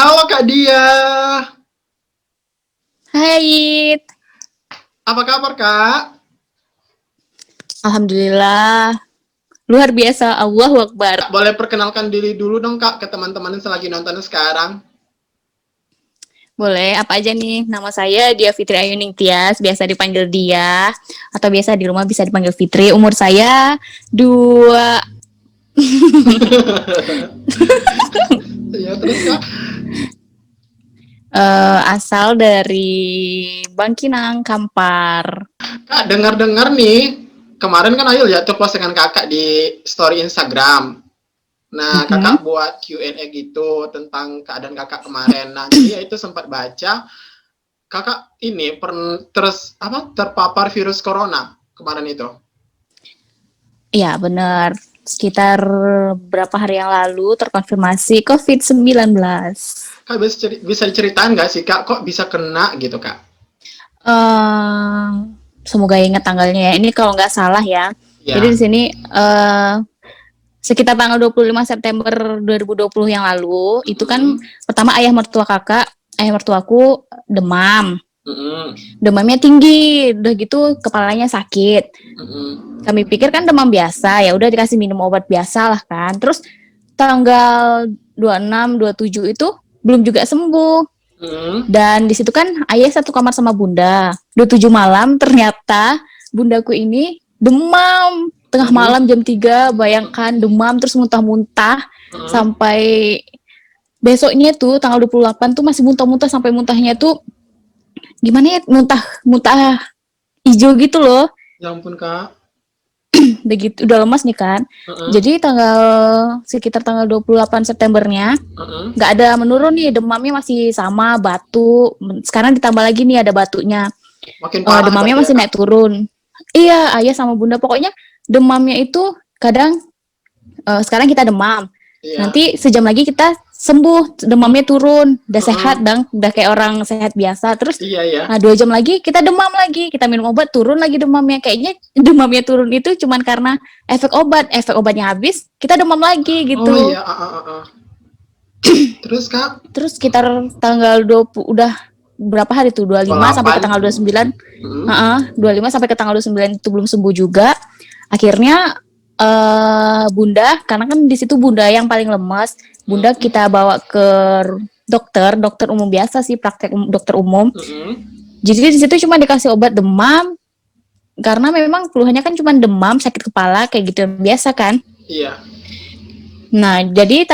Halo Kak Dia, Hai, apa kabar Kak? Alhamdulillah. Luar biasa, Allahu Akbar. Boleh perkenalkan diri dulu dong Kak ke teman-teman yang lagi nonton sekarang. Boleh, apa aja nih? Nama saya Dia Fitri Ayuning Tias, biasa dipanggil Dia, atau biasa di rumah bisa dipanggil Fitri. Umur saya 2, Ya terus Kak, asal dari Bangkinang, Kampar. Kak dengar-dengar nih, kemarin kan Ayu ya tuh postingan Kakak di story Instagram. Nah, Mm-hmm. Kakak buat Q&A gitu tentang keadaan Kakak kemarin. Nah, jadi ya itu sempat baca Kakak ini terus apa terpapar virus corona kemarin itu. Iya, benar. Sekitar berapa hari yang lalu terkonfirmasi COVID-19. Kak bisa diceritain nggak sih Kak, kok bisa kena gitu Kak? eh Semoga ingat tanggalnya ya. Ini kalau nggak salah ya. Jadi Ya. di sini sekitar tanggal 25 September 2020 yang lalu, itu kan Mm-mm. pertama ayah mertuaku demam. Mm-mm. Demamnya tinggi, udah gitu kepalanya sakit. Mm-mm. Kami pikir kan demam biasa, ya udah dikasih minum obat biasa lah kan. Terus tanggal 26, 27 itu belum juga sembuh. Mm-mm. Dan di situ kan ayah satu kamar sama bunda. 27 malam ternyata bundaku ini demam. Tengah Mm-mm. malam jam 3, bayangkan demam terus muntah-muntah. Mm-mm. Sampai besoknya tuh tanggal 28 tuh masih muntah-muntah, sampai muntahnya tuh gimana ya, muntah hijau gitu loh. Ya ampun Kak. Udah gitu, udah lemas nih kan. Mm-mm. Jadi sekitar tanggal 28 Septembernya Mm-mm. nggak ada menurun nih, demamnya masih sama, batuk. Sekarang ditambah lagi nih ada batunya. Makin parah Demamnya berarti ya masih Kak. naik turun. Iya, ayah sama bunda pokoknya demamnya itu kadang sekarang kita demam. Iya. Nanti sejam lagi kita sembuh, demamnya turun, udah sehat, Mm-mm. dan udah kayak orang sehat biasa. Terus Iya ya. 2 jam lagi kita demam lagi, kita minum obat turun lagi demamnya. Kayaknya demamnya turun itu cuman karena efek obatnya habis, kita demam lagi Oh gitu. iya. Terus Kak? Terus sekitar tanggal 20 udah berapa hari tuh? 25 sampai ke 28. tanggal 29. Mm-mm. 25 sampai ke tanggal 29 itu belum sembuh juga. Akhirnya bunda, karena kan di situ bunda yang paling lemas, bunda Mm-mm. kita bawa ke dokter umum biasa sih, praktek dokter umum. Mm-mm. Jadi di situ cuma dikasih obat demam, karena memang keluhannya kan cuma demam, sakit kepala kayak gitu biasa kan. Iya. Nah, jadi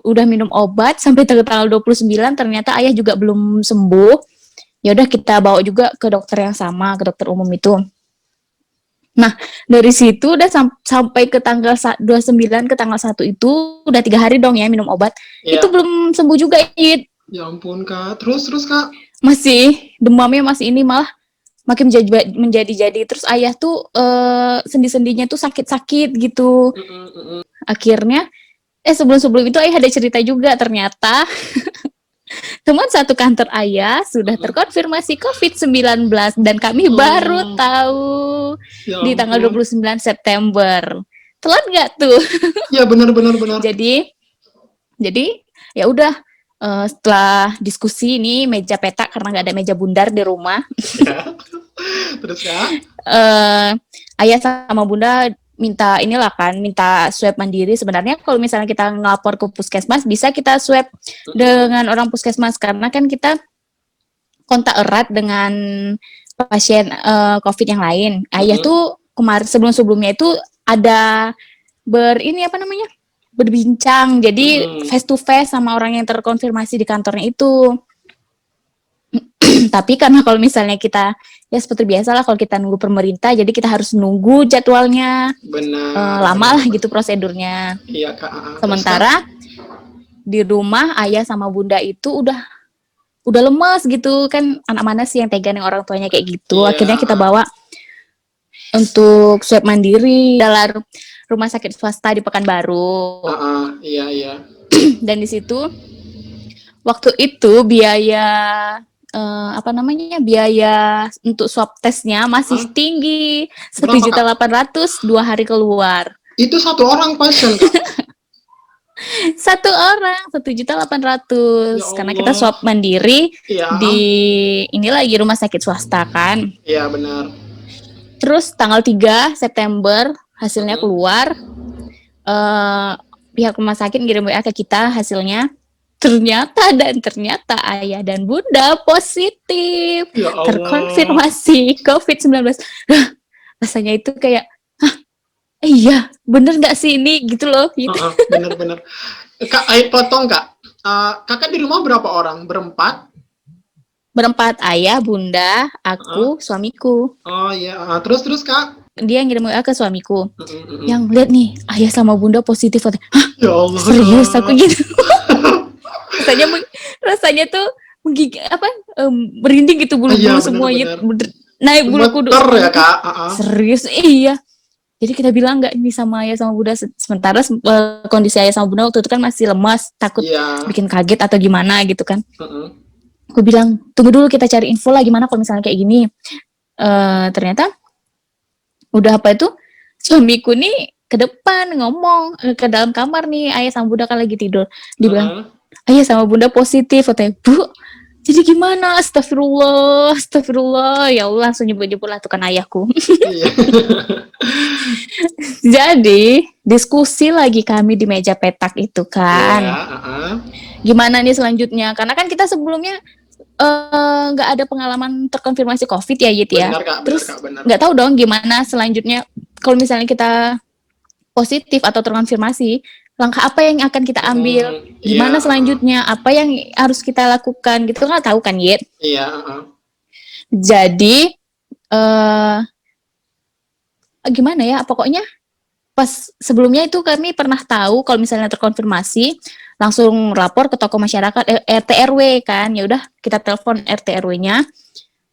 udah minum obat sampai tanggal 29 ternyata ayah juga belum sembuh. Ya udah kita bawa juga ke dokter yang sama, ke dokter umum itu. Nah, dari situ udah sampai ke tanggal 29 ke tanggal 1 itu udah 3 hari dong ya minum obat. Itu Iya. belum sembuh juga, It. Ya ampun Kak. Terus Kak. Masih demamnya masih ini, malah makin menjadi terus ayah tuh sendi-sendinya tuh sakit-sakit gitu. Mm-mm. Mm-mm. Akhirnya sebelum-sebelum itu ayah ada cerita juga, ternyata teman satu kantor ayah sudah Mm-mm. terkonfirmasi COVID-19 dan kami baru Oh, tahu ya di tanggal ampun. 29 September. Telat nggak tuh? Ya benar. jadi jadi ya udah, setelah diskusi ini meja petak karena nggak ada meja bundar di rumah. Ya. Terus Kak? eh Ayah sama bunda minta swab mandiri. Sebenarnya kalau misalnya kita ngelapor ke puskesmas bisa kita swab Mm-mm. dengan orang puskesmas, karena kan kita kontak erat dengan pasien COVID yang lain. Ayah Mm-mm. tuh kemarin sebelumnya itu ada ini apa namanya, berbincang, jadi Mm-mm. face to face sama orang yang terkonfirmasi di kantornya itu. Tapi karena kalau misalnya kita, ya seperti biasa lah, kalau kita nunggu pemerintah, jadi kita harus nunggu jadwalnya, lama lah Benar. gitu prosedurnya. Iya Kak. Terus Kak? Sementara di rumah ayah sama bunda itu udah lemas gitu kan, anak mana sih yang tega nih orang tuanya kayak gitu. Iya. Akhirnya kita bawa untuk swab mandiri dalam rumah sakit swasta di Pekanbaru. Iya. Dan di situ waktu itu biaya biaya untuk swab tesnya masih Hah? tinggi, satu Berapa juta Kak? delapan ratus 2 hari keluar. Itu satu orang pasien Kak. Satu orang 1.800.000 Ya karena kita Allah. swab mandiri Iya, di ini lagi rumah sakit swasta kan. iya benar. Terus tanggal 3 September hasilnya Mm-mm. keluar. eh Pihak rumah sakit ngirim WA ke kita hasilnya. Ternyata ayah dan bunda positif Ya Allah. terkonfirmasi COVID-19. Rasanya itu kayak, iya bener nggak sih ini gitu loh gitu. Benar-benar. Kak, ayo potong Kak. Kakak di rumah berapa orang? Berempat? Berempat, ayah, bunda, Heeh. aku, suamiku. Oh iya. Terus Kak. Dia ngirim WA ke suamiku. Mm-mm. Yang lihat nih, ayah sama bunda positif. Hah, Ya Allah serius aku Kak. gitu. rasanya rasanya tuh menggigil apa merinding gitu Iya bulu-bulu semua ya, benar-benar. naik bulu kuduk Gemeter ya semuanya tuh Kak. serius iya. Jadi kita bilang nggak ini sama ayah sama bunda, sementara kondisi ayah sama bunda waktu itu kan masih lemas, takut Iya. bikin kaget atau gimana gitu kan. Mm-mm. Aku bilang tunggu dulu kita cari info lah gimana kalau misalnya kayak gini. Ternyata udah apa itu suamiku nih ke depan ngomong ke dalam kamar nih ayah sama bunda kan lagi tidur, dibilang Heeh. ayah sama bunda positif katanya. Bu, jadi gimana? Astagfirullah, astagfirullah. Ya Allah, langsung nyebut-nyebut lah tuh kan ayahku. Iya. Jadi, diskusi lagi kami di meja petak itu Iya. kan. Gimana nih selanjutnya? Karena kan kita sebelumnya nggak ada pengalaman terkonfirmasi COVID ya, Yit ya. Benar Kak, benar Kak, Terus benar. nggak tahu dong gimana selanjutnya kalau misalnya kita positif atau terkonfirmasi, langkah apa yang akan kita ambil? Gimana Iya. selanjutnya? Apa yang harus kita lakukan? Gitu nggak tahu kan, Yit. Iya. Jadi gimana ya? Pokoknya pas sebelumnya itu kami pernah tahu kalau misalnya terkonfirmasi langsung lapor ke toko masyarakat RT RW kan. Ya udah kita telepon RT RW-nya.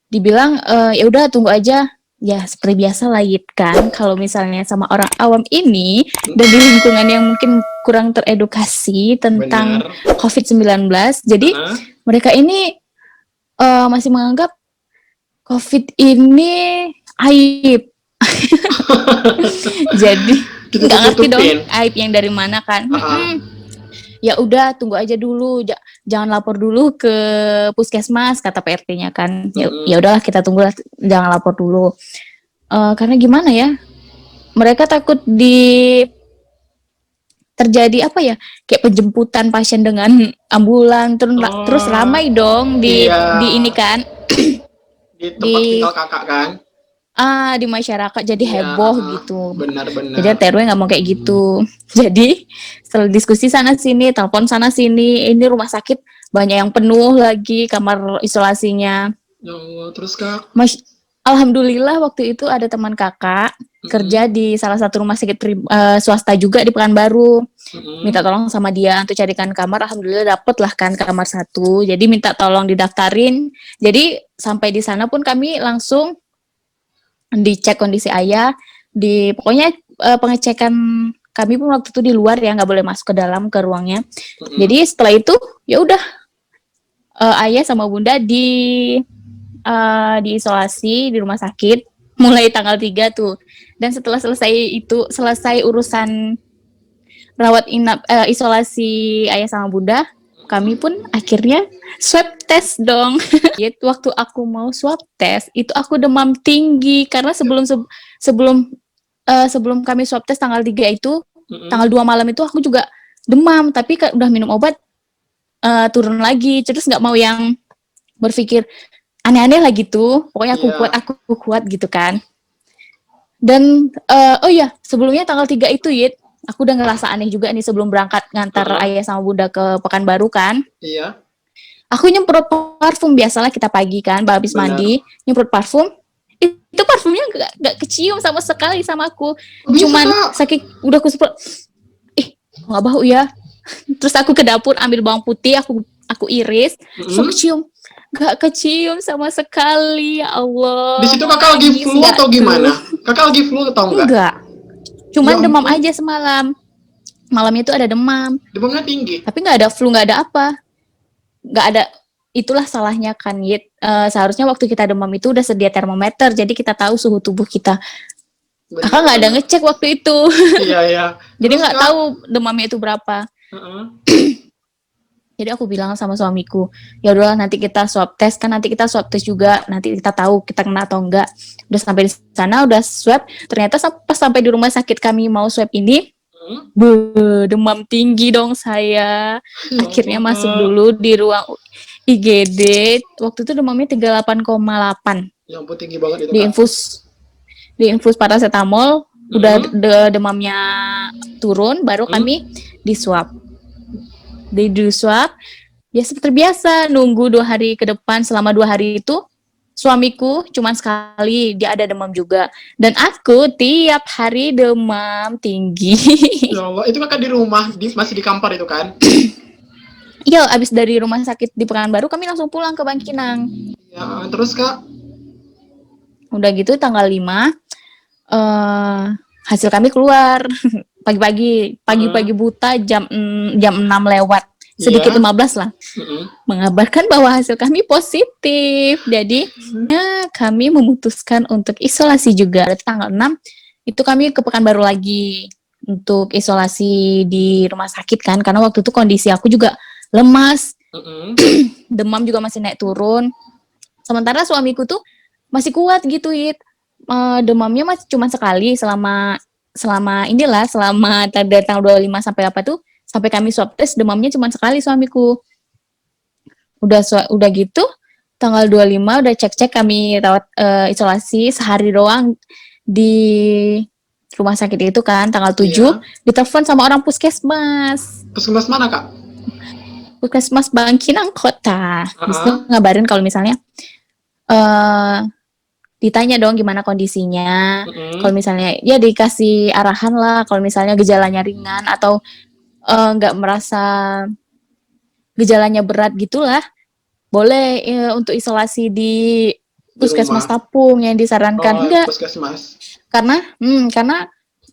Dibilang ya udah tunggu aja. Ya seperti biasa lah Yit kan. Kalau misalnya sama orang awam ini dan di lingkungan yang mungkin kurang teredukasi tentang Benar. COVID-19, jadi mereka ini masih menganggap COVID ini aib. Jadi Kita nggak ngerti dong tutupin. aib yang dari mana kan. Ya udah tunggu aja dulu, jangan lapor dulu ke puskesmas kata PRT-nya kan. Ya udahlah kita tunggulah, jangan lapor dulu. Karena gimana ya? Mereka takut terjadi apa ya? Kayak penjemputan pasien dengan ambulan terus ramai dong di ini kan. Di tempat tinggal kakak kan? Di masyarakat jadi heboh gitu. Benar-benar. Jadi RW nggak mau kayak gitu. Jadi setelah diskusi sana sini, telepon sana sini, ini rumah sakit banyak yang penuh lagi kamar isolasinya. Ya Allah, terus Kak? Alhamdulillah waktu itu ada teman kakak kerja di salah satu rumah sakit swasta juga di Pekanbaru. Minta tolong sama dia untuk carikan kamar. Alhamdulillah dapet lah kan kamar 1. Jadi minta tolong didaftarin. Jadi sampai di sana pun kami langsung dicek kondisi ayah, pokoknya pengecekan kami pun waktu itu di luar ya, nggak boleh masuk ke dalam ke ruangnya. Jadi setelah itu ya udah ayah sama bunda diisolasi di rumah sakit mulai tanggal 3 tuh. Dan setelah selesai urusan rawat inap isolasi ayah sama bunda, kami pun akhirnya swab test dong. Waktu aku mau swab test itu aku demam tinggi karena sebelum kami swab test tanggal 3 itu, tanggal 2 malam itu aku juga demam, tapi udah minum obat turun lagi. Terus nggak mau yang berpikir aneh-aneh lah gitu. Pokoknya aku kuat gitu kan. Dan oh iya, sebelumnya tanggal 3 itu Yit, aku udah ngerasa aneh juga nih sebelum berangkat ngantar ayah sama bunda ke Pekanbaru kan. Iya. Aku nyemprot parfum, biasalah kita pagi kan, habis mandi, nyemprot parfum. Itu parfumnya gak kecium sama sekali sama aku. Cuman saking udah aku semprot, gak bau ya. Terus aku ke dapur ambil bawang putih, aku iris, so kecium. Gak kecium sama sekali, ya Allah. Di situ kakak lagi flu atau gimana? Kakak lagi flu atau enggak? Enggak. Cuman demam aja semalam. Malamnya itu ada demam. Demamnya tinggi? Tapi gak ada flu, gak ada apa. Gak ada, itulah salahnya kan Yit. Seharusnya waktu kita demam itu udah sedia termometer, jadi kita tahu suhu tubuh kita. Kakak gak ada ngecek waktu itu. Iya. Jadi gak tahu demamnya itu berapa. Heeh. Jadi aku bilang sama suamiku, ya udahlah nanti kita swab test, kan nanti kita swab test juga, nanti kita tahu kita kena atau enggak. Udah sampai di sana, udah swab, ternyata pas sampai di rumah sakit kami mau swab ini, demam tinggi dong saya. Ya Akhirnya Allah, masuk Kak. dulu di ruang IGD. Waktu itu demamnya 38,8. Ya ampun, tinggi banget itu, Kak. Diinfus paracetamol, udah demamnya turun, baru Hmm? kami di swab. Di swab, ya seperti biasa nunggu 2 hari ke depan. Selama 2 hari itu suamiku cuman sekali dia ada demam juga, dan aku tiap hari demam tinggi. Ya Allah, itu Kakak di rumah, masih di Kampar itu kan? Iya, abis dari rumah sakit di Pekanbaru kami langsung pulang ke Bangkinang. Ya, terus Kak? Udah gitu tanggal 5 hasil kami keluar. Pagi-pagi buta, jam 6 lewat sedikit Iya. 15 lah, mengabarkan bahwa hasil kami positif. Jadi kami memutuskan untuk isolasi juga. Tanggal 6 itu kami ke Pekanbaru lagi untuk isolasi di rumah sakit kan, karena waktu itu kondisi aku juga lemas, demam juga masih naik turun. Sementara suamiku tuh masih kuat gitu, demamnya masih cuma sekali selama dari tanggal 25 sampai apa tuh, sampai kami swab test demamnya cuma sekali suamiku. Udah gitu tanggal 25 udah cek kami rawat isolasi sehari doang di rumah sakit itu kan. Tanggal 7 ditelepon sama orang puskesmas. Puskesmas mana, Kak? Puskesmas Bangkinang Kota. Bisa ngabarin kalau misalnya ditanya dong gimana kondisinya. Kalau misalnya ya dikasih arahan lah, kalau misalnya gejalanya ringan atau nggak merasa gejalanya berat gitulah, boleh untuk isolasi di puskesmas Tapung yang disarankan. Enggak, puskesmas. Karena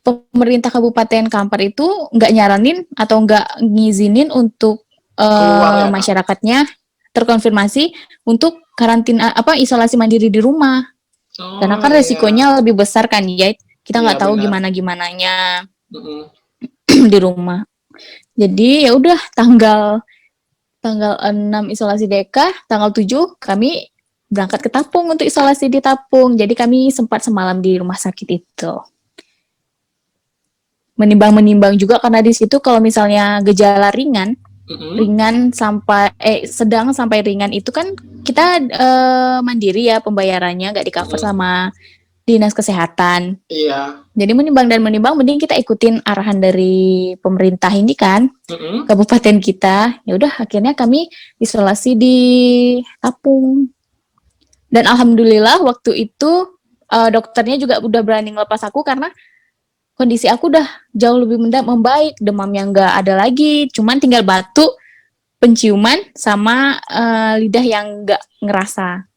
pemerintah Kabupaten Kampar itu nggak nyaranin atau nggak ngizinin untuk masyarakatnya terkonfirmasi untuk karantina isolasi mandiri di rumah. Karena kan resikonya lebih besar kan, ya kita nggak tahu gimananya di rumah. Jadi ya udah tanggal 6 isolasi DK, tanggal 7 kami berangkat ke Tapung untuk isolasi di Tapung. Jadi kami sempat semalam di rumah sakit itu. Menimbang juga karena di situ kalau misalnya gejala ringan sampai sedang sampai ringan itu kan kita mandiri ya pembayarannya, nggak di cover sama dinas kesehatan. Iya. Jadi menimbang mending kita ikutin arahan dari pemerintah ini kan, kabupaten kita. Ya udah akhirnya kami isolasi di Tapung. Dan alhamdulillah waktu itu dokternya juga udah berani ngelepas aku karena kondisi aku udah jauh lebih membaik, demamnya nggak ada lagi, cuman tinggal batuk, penciuman, sama lidah yang nggak ngerasa.